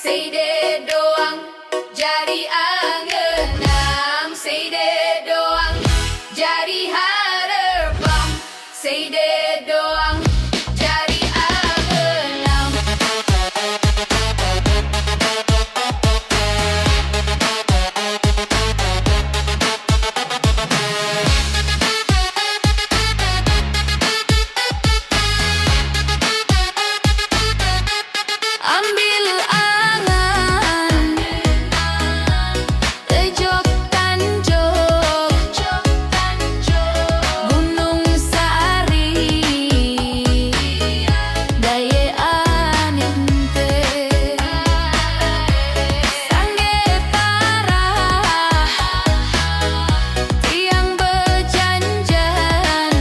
Seide doang jadi angenam, seide doang jadi harapan, seide doang jadi angenam. Ambil angan Ejok Tanjung Gunung Sari Daye Aninte Sangge Parah Tiang Bejanjan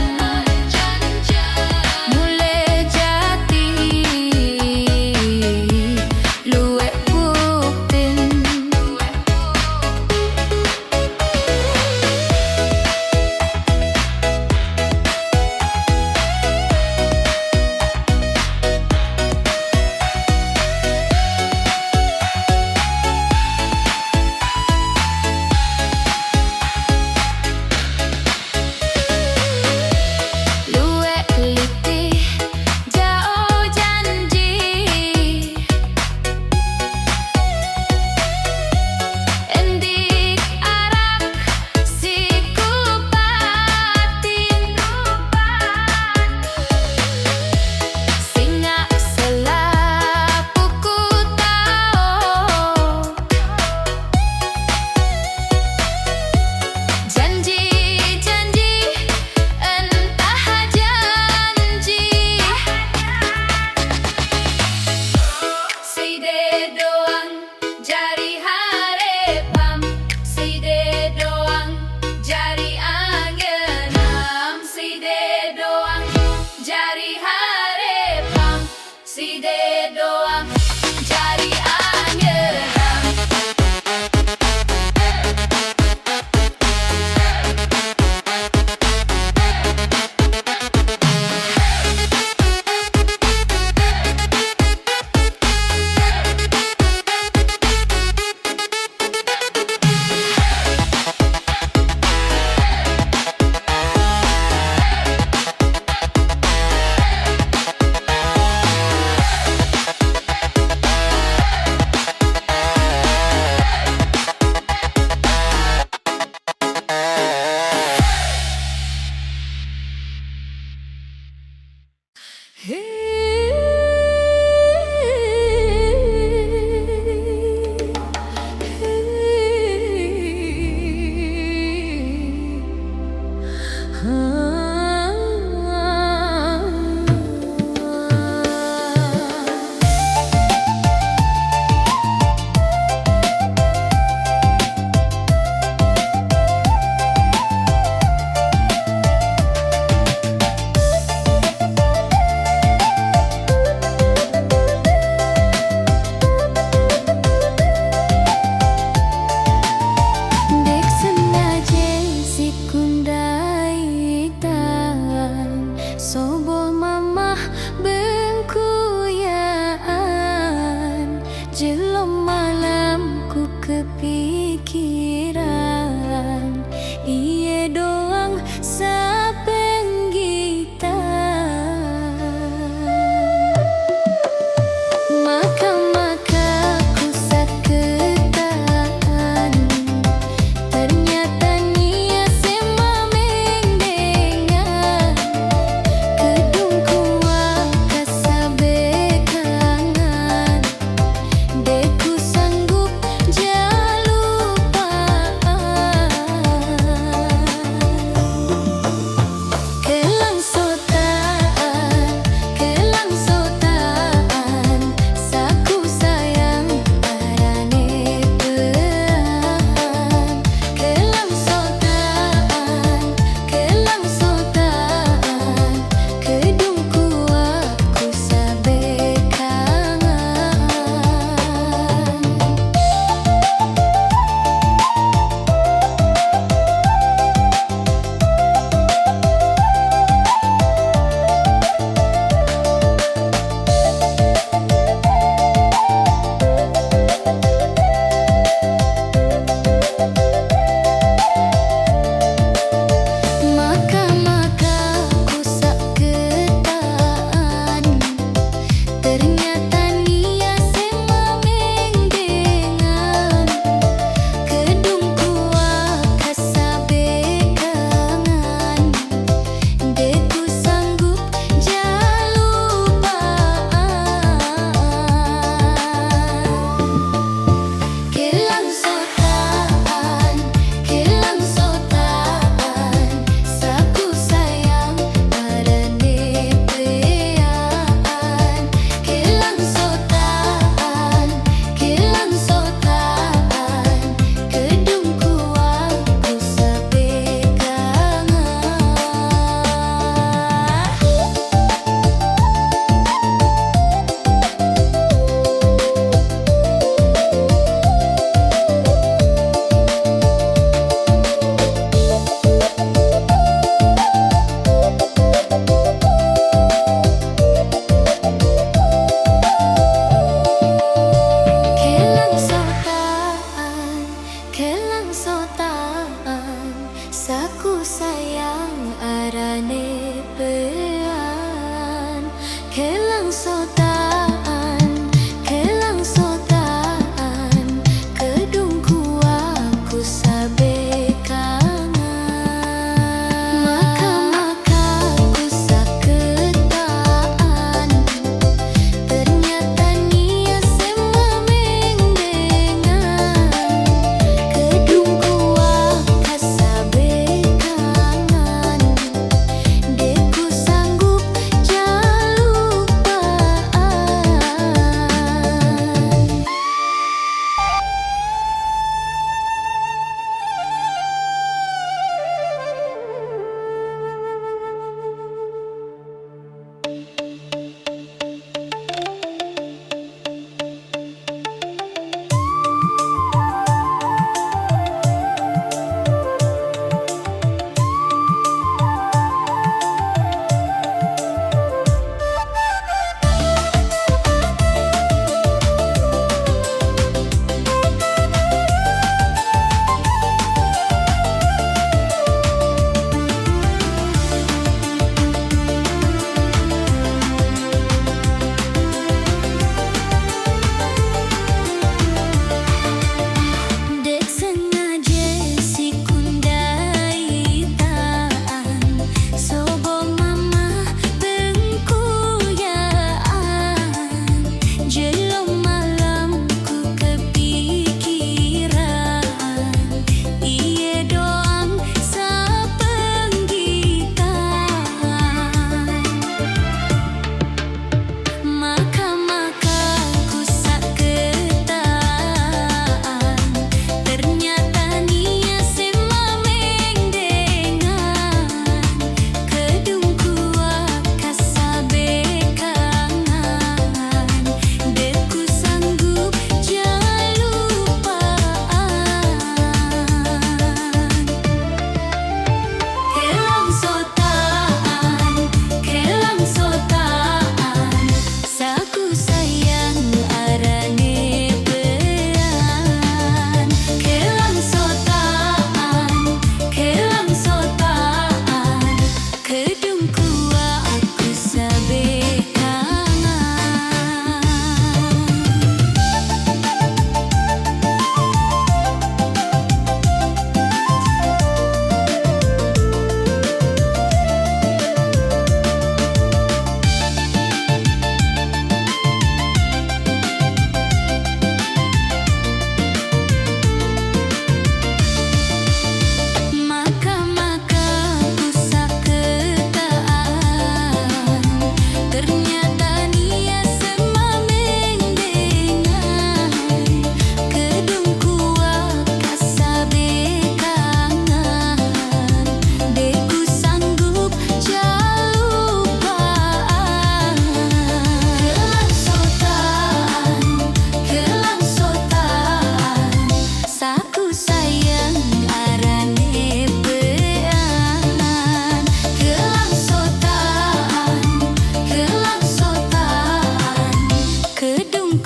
Mule Jati Luwek Buktin Luwek Liti Jauh janji Endik arak si kupatin Singa selapuku tau Janji-janji entah janji Seide doang jadi harepam, seide doang jadi angenam, seide doang jadi harepam, seide doang jadi angenam. Dek senajan si kundaitan Sobo mamah bengkuyaan Jelom malam ku kepikiran Iye doang sapenggitan Maka-maka ku saketan Ternyata nia sema mendengar Kedung kuah kasabekangan Deku sanggup jalur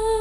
ku.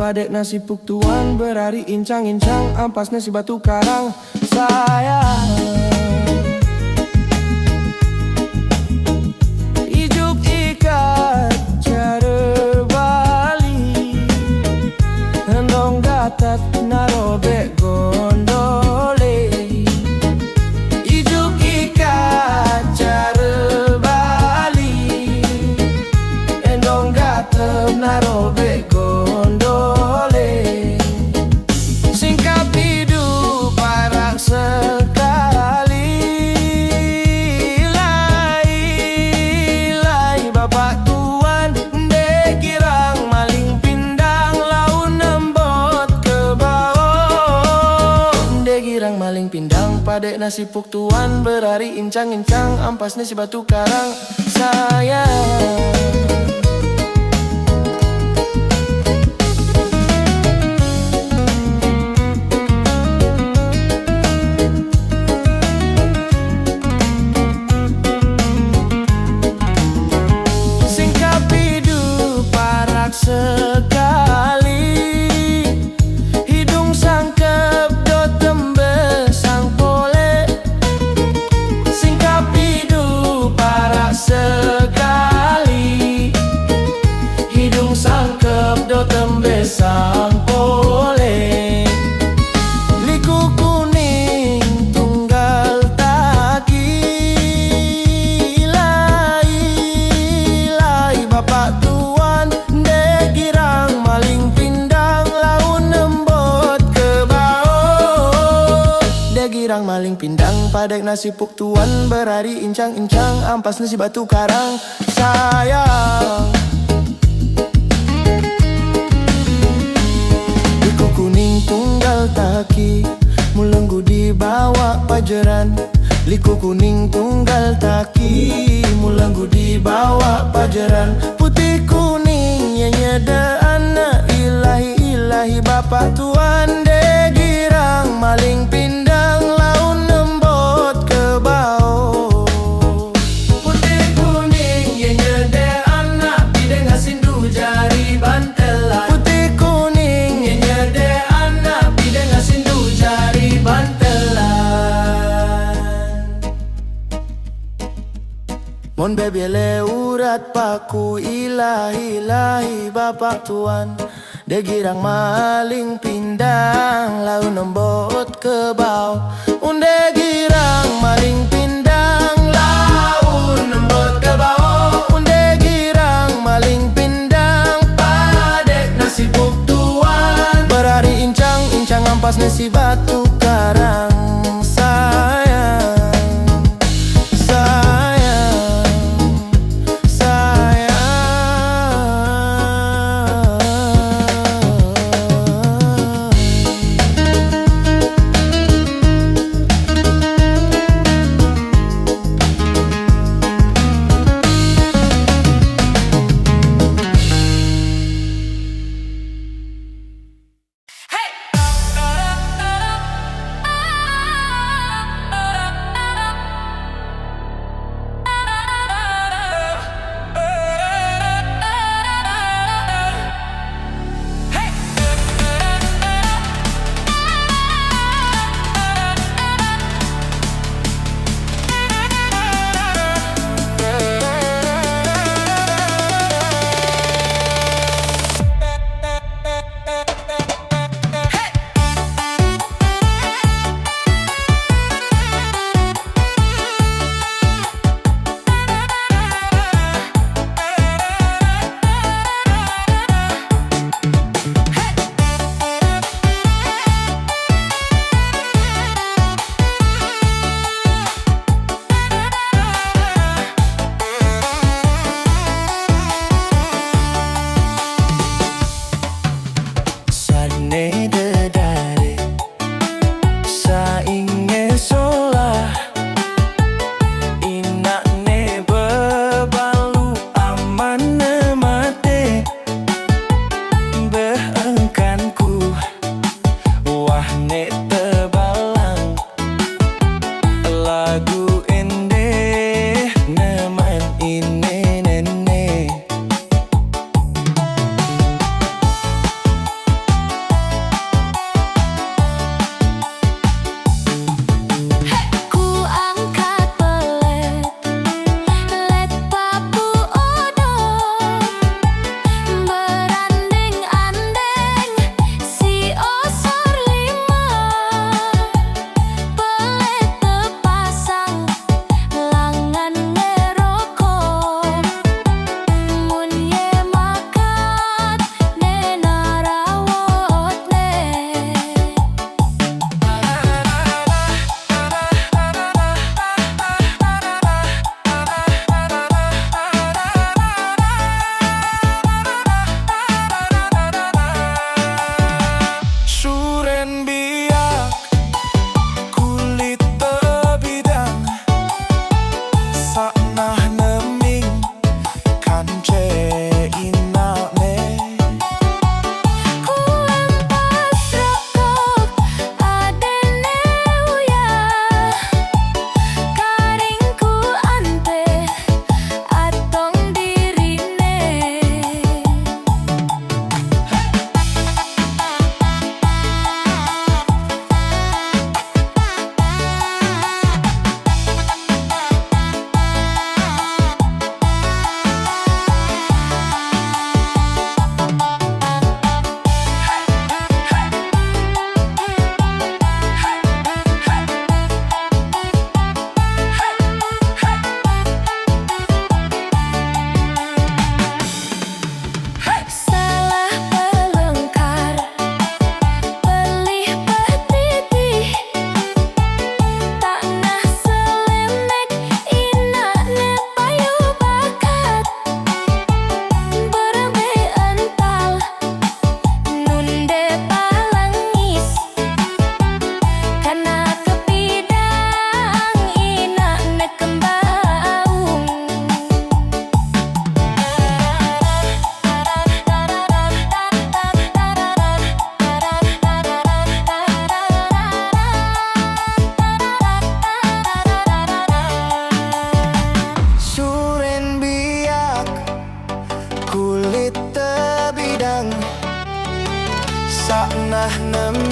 padek nasi puk tuan, berari incang-incang ampas nasi batu karang. Sayang ijuk ikat cara Bali, hendong gatat narobe gondole. Ijuk ikat cara Bali, hendong gatat narobe gondole. Singkap hidup parak sekali, lai bapak tuan dek girang maling pindang laun nembot ke bawah. Dek girang maling pindang padek nasi puk tuan, berari incang-incang ampas nasi batu karang. Sayang sekali, hidung sangkep do tembe sang pole. Singkap hidup parak sekali, hidung sangkep do tembe sang pole. Liku kuning tunggal taki, lai bapak tuan girang maling pindang laun nembot ke bawah. Dia girang maling pindang padek nasi puk tuan, berari incang-incang ampas nasi batu karang. Sayang liku kuning tunggal taki, mulenggu dibawa pajeran. Liku kuning tunggal taki, mulenggu dibawa pajeran. Putih kuning nyeda anak ilahi bapak tuan, de girang maling pindang laun nembot ke bawah. Putih kuning nyeda anak bideng asindu jari bantelan. Putih kuning nyeda anak bideng asindu jari bantelan. Mon bebele urat paku ilahi bapak tuan, de girang maling pindang laun nembot ke bawah. Unde girang maling pindang laun nembot ke bawah. Unde girang maling pindang padek nasi puk tuan, berari incang-incang ampas nasi batu karang.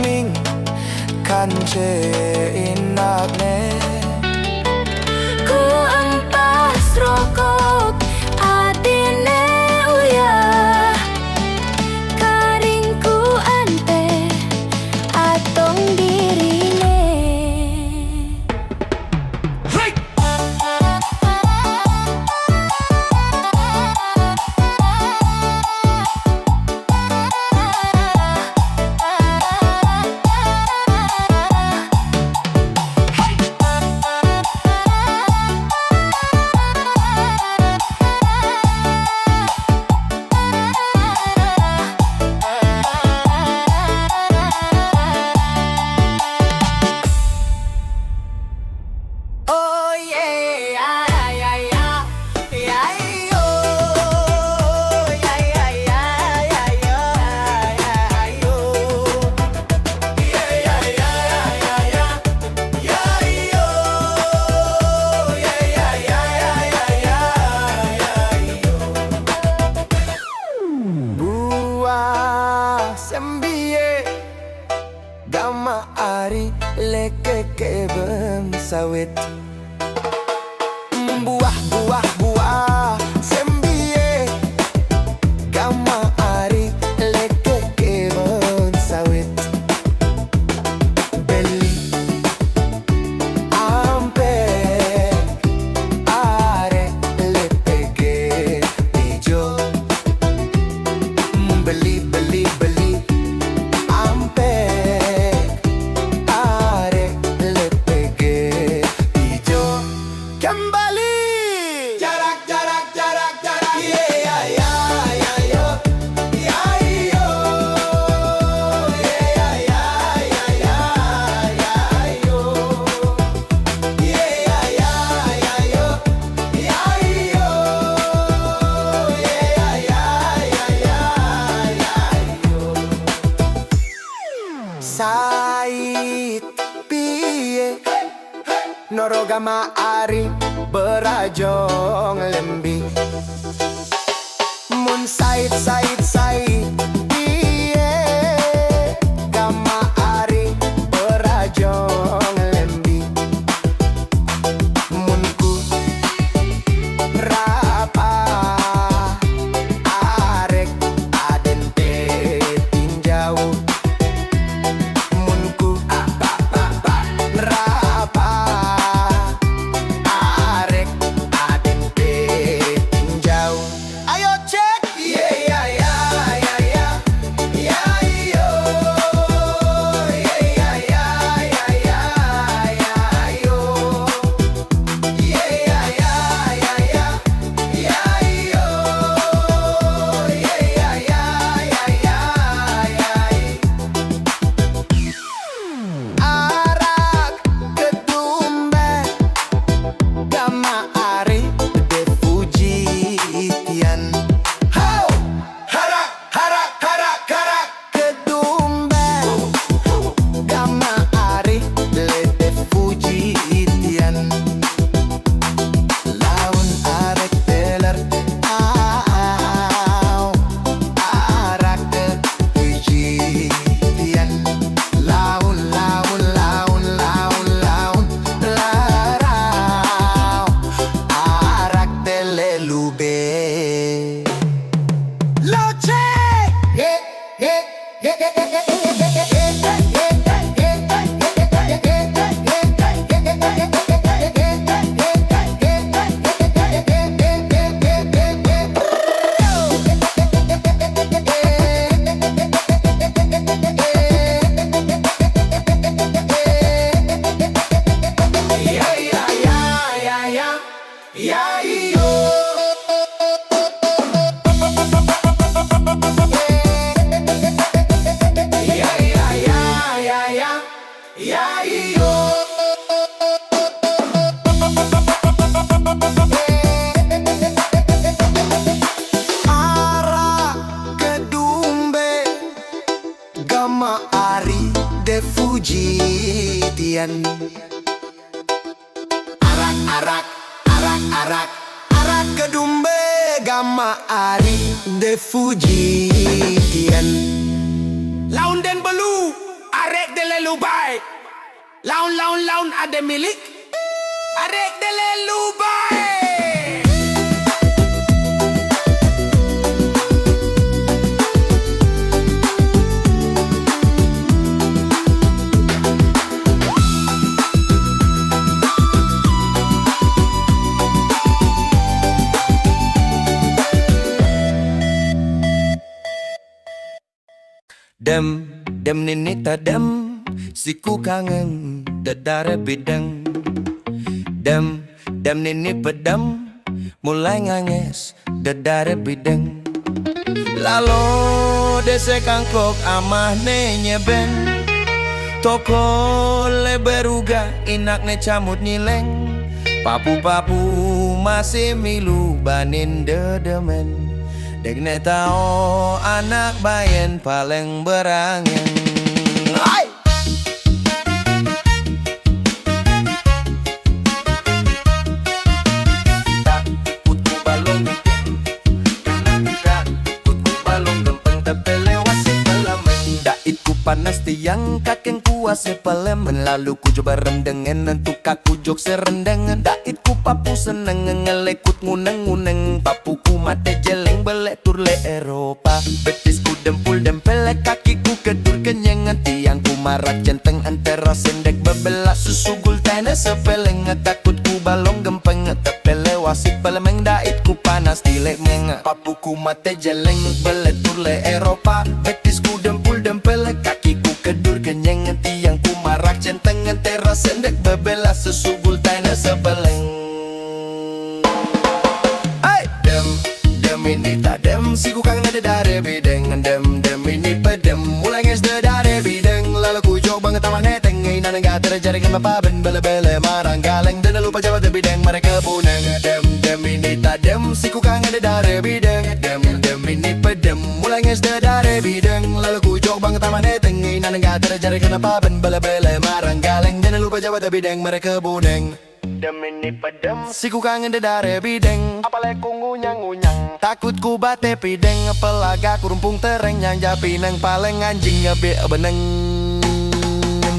ming kance inakne. Ku ampas rokok adine uyah karingku ante atong dirine. Sembie gama ari leke kebeng sawit. Buah sembie gama ari leke kebeng sawit. Beli ampe are lepeke ijo. Beli ampe are lepeke ijo. Kembali jarak yeah yo yeah yo yeah yo Sait piye norogama ari berajong lembi. Mun sait piye gama ari berajong lembi. Munku rapa arek adente tinjau. Fujian. Arak kedumbe gama ari de Fujian. Laun den belu are lubai. Laun ada milik. Arek dele lubai. Dem nini tadem, siku kangen dadare bidang. Dem nini pedam, mulai nganges dadare bidang. Lalo dese kangkok amah ne nyeben, toko leberuga inak ne camut nyileng. Papu masih milu banin dedemen. Dek ne tau anak bayen paling berangin. Hai! Takutku balong takutku balong gempeng tepele wasi pelemen. Daitku panas tiang kakeng kuase pelemen. Lalu ku coba rendengen untuk kaku jok serendengen. Daitku papu seneng ngelekut nguneng-nguneng. Papuku mate jeleng belek tur le Eropa. Betisku dempul dempel kakiku kedur kenyang. Tiangku marak centeng antara sendek bebelah. Susugul tene sepeleng. Takutku balong gempeng tepele wasik pelemeng. Daitku panas tilek meng. Papuku mate jeleng belek tur le Eropa. Betisku dempul dempel kakiku kedur kenyang. Tiangku marak centeng antara sendek bebelah. Susugul tene sepeleng. Ini tadem, siku kangen ada dare bideng. Dem ini pedem, mulai nges dare bideng. Lalu ku jok banget taman heteng. Ina nengah terjari kan bapaben bele-bele marang galeng. Dan lupa jawab de bideng mereka puneng. Dem ini tadem, siku kangen ada dare bideng. Dem ini pedem, mulai nges dare bideng. Lalu ku jok banget taman heteng. Ina nengah terjari kan bapaben bele-bele marang galeng. Dan lupa jawab de bideng mereka puneng. Dem ini pedem, siku kangen dare bideng. Apalagi ku ngunyang-ngunyang, takutku bate pideng. Pelaga ku rumpung tereng yang japi neng paling anjing ngebe beneng.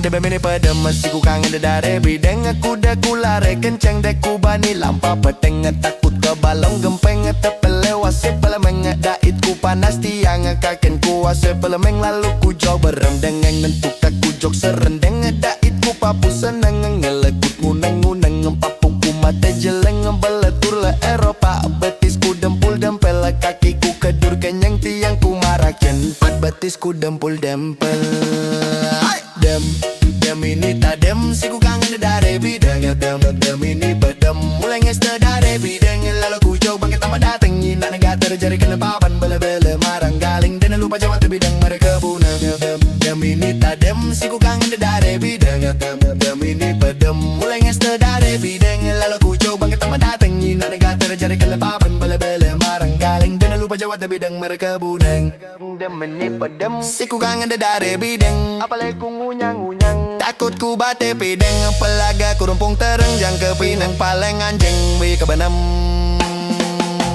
Dem ini pedem, siku kangen dare bideng. Kuda ku lare kenceng deku bani lampa peteng. Takut ke balong gempeng tepele wase pelemeng. Daitku panas tiang kaken ku wase pelemeng. Lalu ku jauh berendeng nentuk kaku jok serendeng. Daitku papu seneng ngelekut nguneng-nguneng. Papuku mate jeleng beletur le Eropa. Betisku dempul dempel kakiku kedur kenyang. Tiangku marak cenpet. Betisku dempul dempel. Dem ini tadem, siku kangen dare bideng. Dem ini bedem, mulai nges dare bideng. Lalu ku jauh bangkit sama dateng. Ina negah terjadi kena papan bele-bele marang galing. Dan lupa jawab te bideng mereka puneng. Dem ini tadem, siku kangen dare bideng. Dem ini bedem, mulai nges dare bideng. Lalu ku jauh bangkit sama dateng. Ina negah terjadi kena papan bele-bele marang galing. Dan lupa jawab te bideng mereka puneng. Dem ini bedem, siku kangen dare bideng. Apalagi ku ngunyang-ngunyang, takutku bate pideng. Pelaga ku rumpung tereng jang kepinang paling anjing wi kebenem.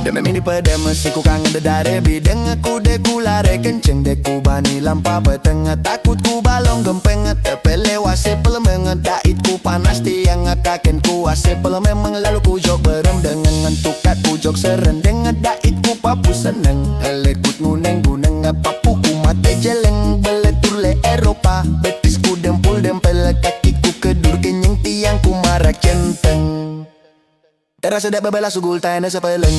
Dem ini pedem, siku kangen dare bideng. Kuda ku lare kenceng deku bani lampa peteng. Takutku balong gempeng tepele wase pelemeng. Daitku panas tiang kakenku wase pelemeng. Lalu ku jok berendeng ngentuk kaku jok serendeng. Daitku papu seneng elekut nguneng-nguneng. Papuku mate jeleng beletur le Eropa. Betisku dempul dempel kakiku kedur kenyang. Tiangku marak centeng. Terasa dak bebelah sugul tane sepeleng.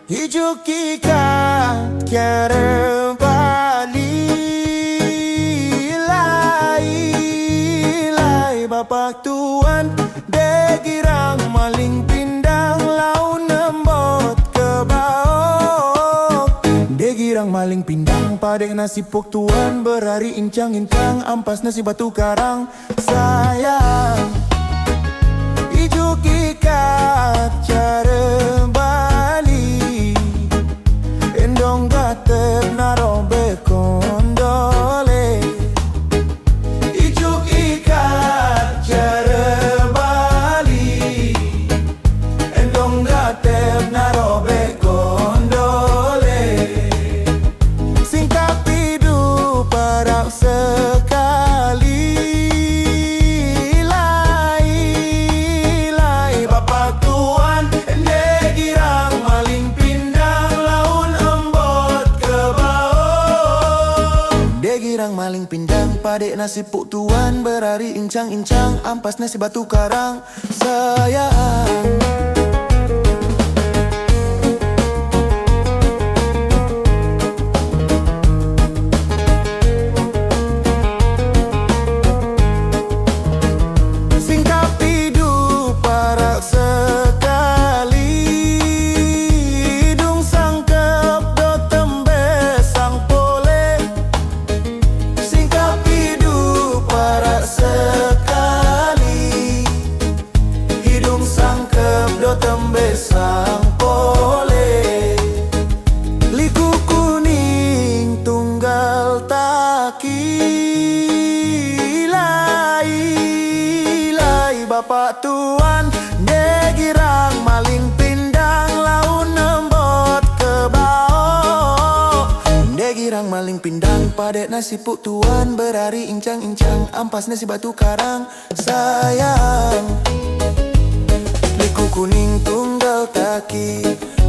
Hijau kikat kiara bali lai bapak tuan degirang maling pindang lau nembot ke bawah. Degirang maling pindang padek nasi pok tuan berari incang-incang ampas nasi batu karang sayang. Hijau kikat cara bali endong gatep narobe kondole. Hijau kikat cara bali endong gatep narobe kondole. Singkap hidup parau sekali lai bapak tuan degirang maling pindang laun embot ke bawah. Degirang maling pindang padek nasi puk tuan berari incang-incang ampas nasi batu karang sayang. Singkap hidup parak sekali hidung sangkep do tembe sang pole. Singkap hidup parak sekali hidung sangkep do tembe sang pole. Liku kuning tunggal taki lai bapak tuan degirang maling pindang laun nembot ke bawah. Degirang maling pindang padek nasi puk tuan berari incang-incang ampas nasi batu karang sayang. Liku kuning tunggal taki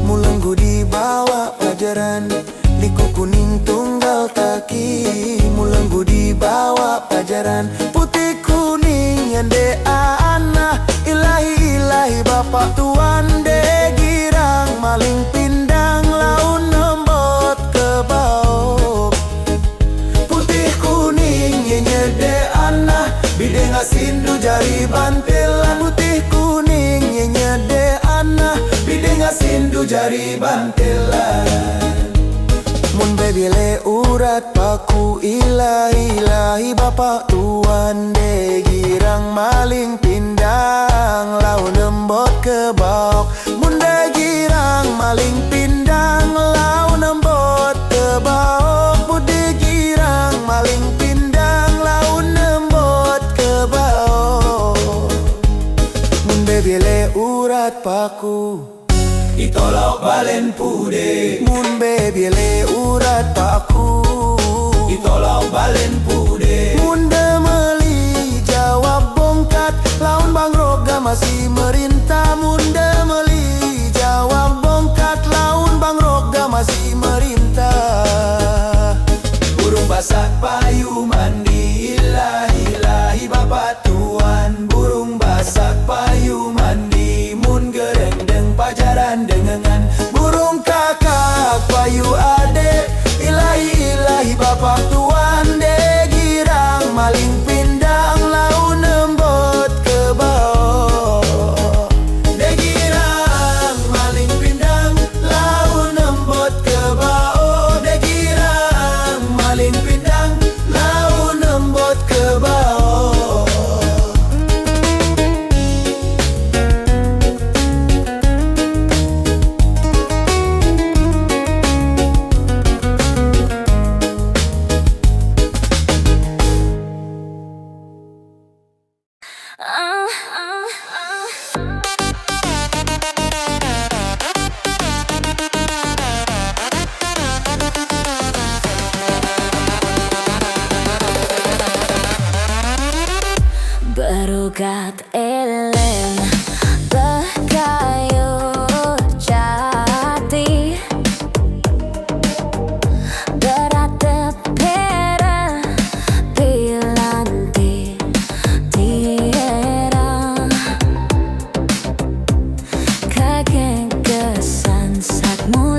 mulenggu di bawah pelajaran. Liku kuning tunggal taki mulenggu di bawah pelajaran. Putih kuning yang de ana ilahi bapak tuan degirang maling pindang laun nembot ke bawah. Putih kuning yang de ana bideng asindu jari bantelan. Putih kuning yang de ana bideng asindu jari bantelan. Mun bebile urat paku ilahi bapak tuan degirang maling pindang lau nembot ke bawah. Mun degirang maling pindang lau nembot ke bawah. Mun degirang maling pindang lau nembot ke bawah. Mun bebile urat paku itolok balen pude. Mun bebile urat paku itolok balen pude. Mun demeli jawab bongkat laun bang roga masih merintah. Mun demeli jawab bongkat laun bang roga masih merintah. Burung basak payu mandi ilahi bapak tuan. Burung basak payu mandi mun gerendeng pajaran dengengan. Burung kakak payu ade ilahi bapak tuan degirang maling pindang laun nembot ke bawah. Degirang maling pindang laun nembot ke bawah. Degirang maling pindang laun nembot ke bawah. Berugat elem berkayu jati beratap pera pilanti tiara kakek kesan saat muda.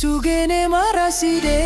Sugene maraside.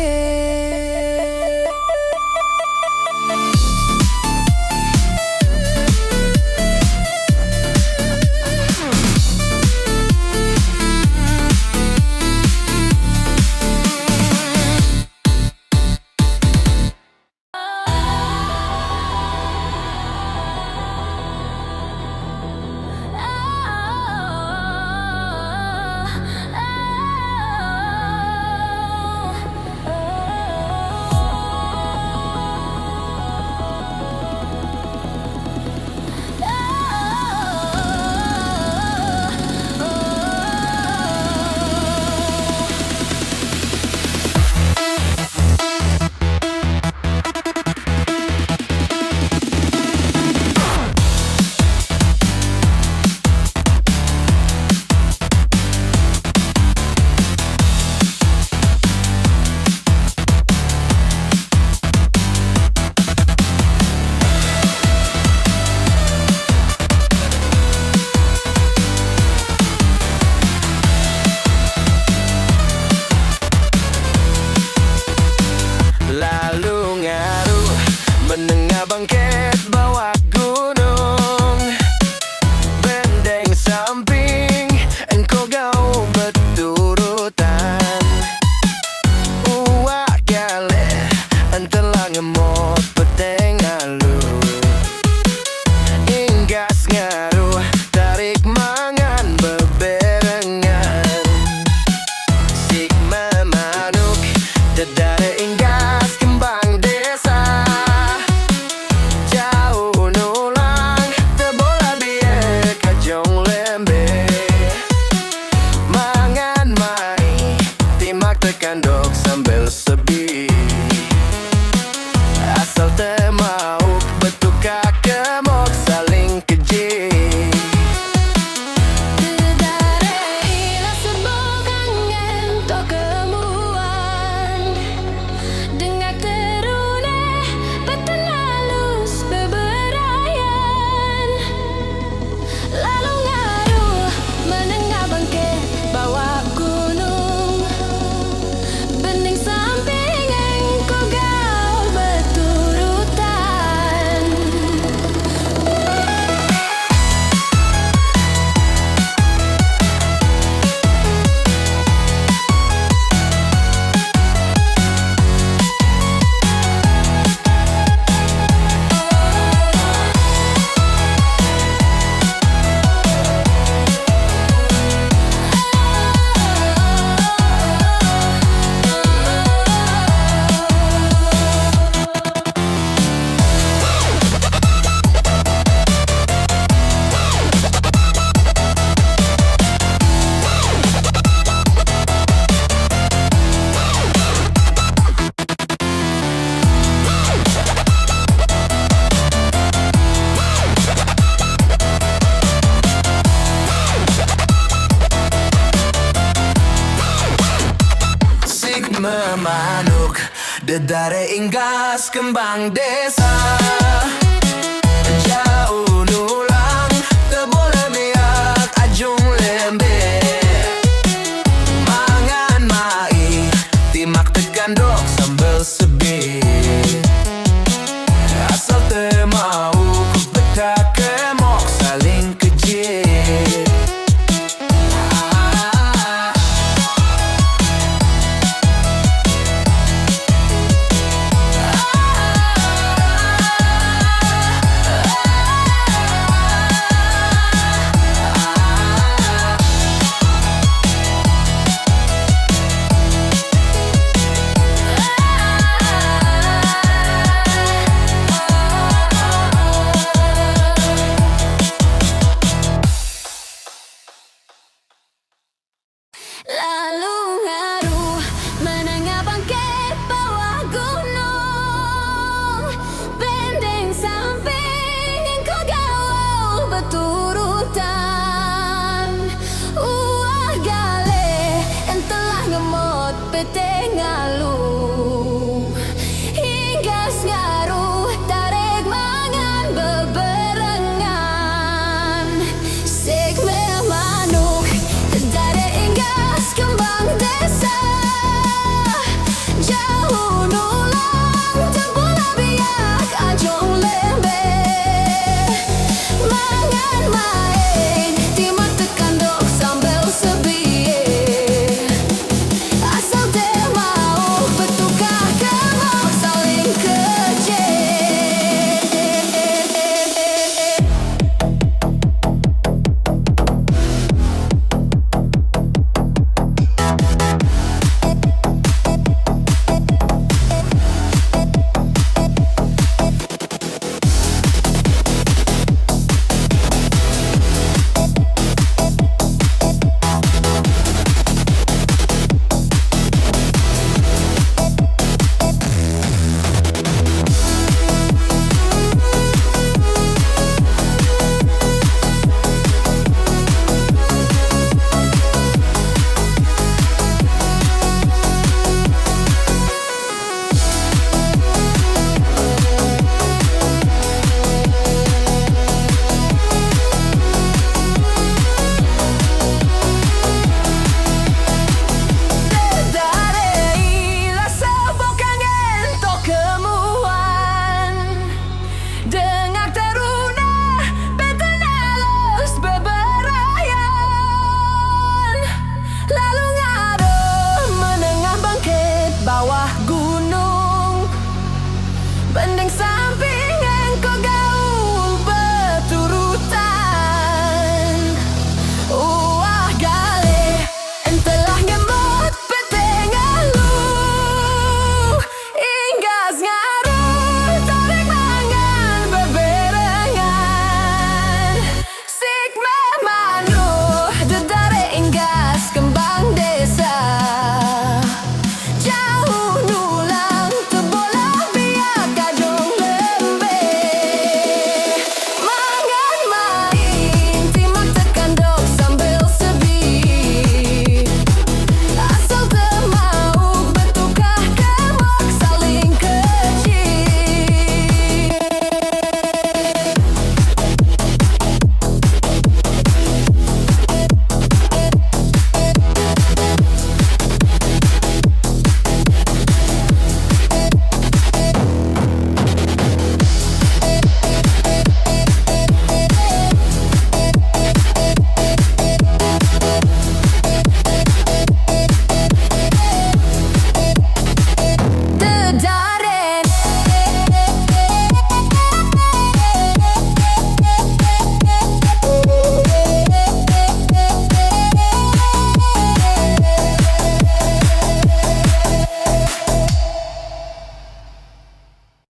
Menengah bangkit bawah gunung, benteng samping engkau gau berturutan. Uak gale entelah ngemot peteng alu, inggas ngaruh tarik mangan beberengan. Sigma manuk dedare inggas kembang desa. Kandok sambil sebi, asal temau betuka kemok saling keji. Dedare ila sebokangen to kemuan, dengak terune beten halus beberayan. Lalu ngaruh menengah bangkit bawah gunung, bening samping engkau gaul berturutan. Sigma manuk dedare inggas kembang desa.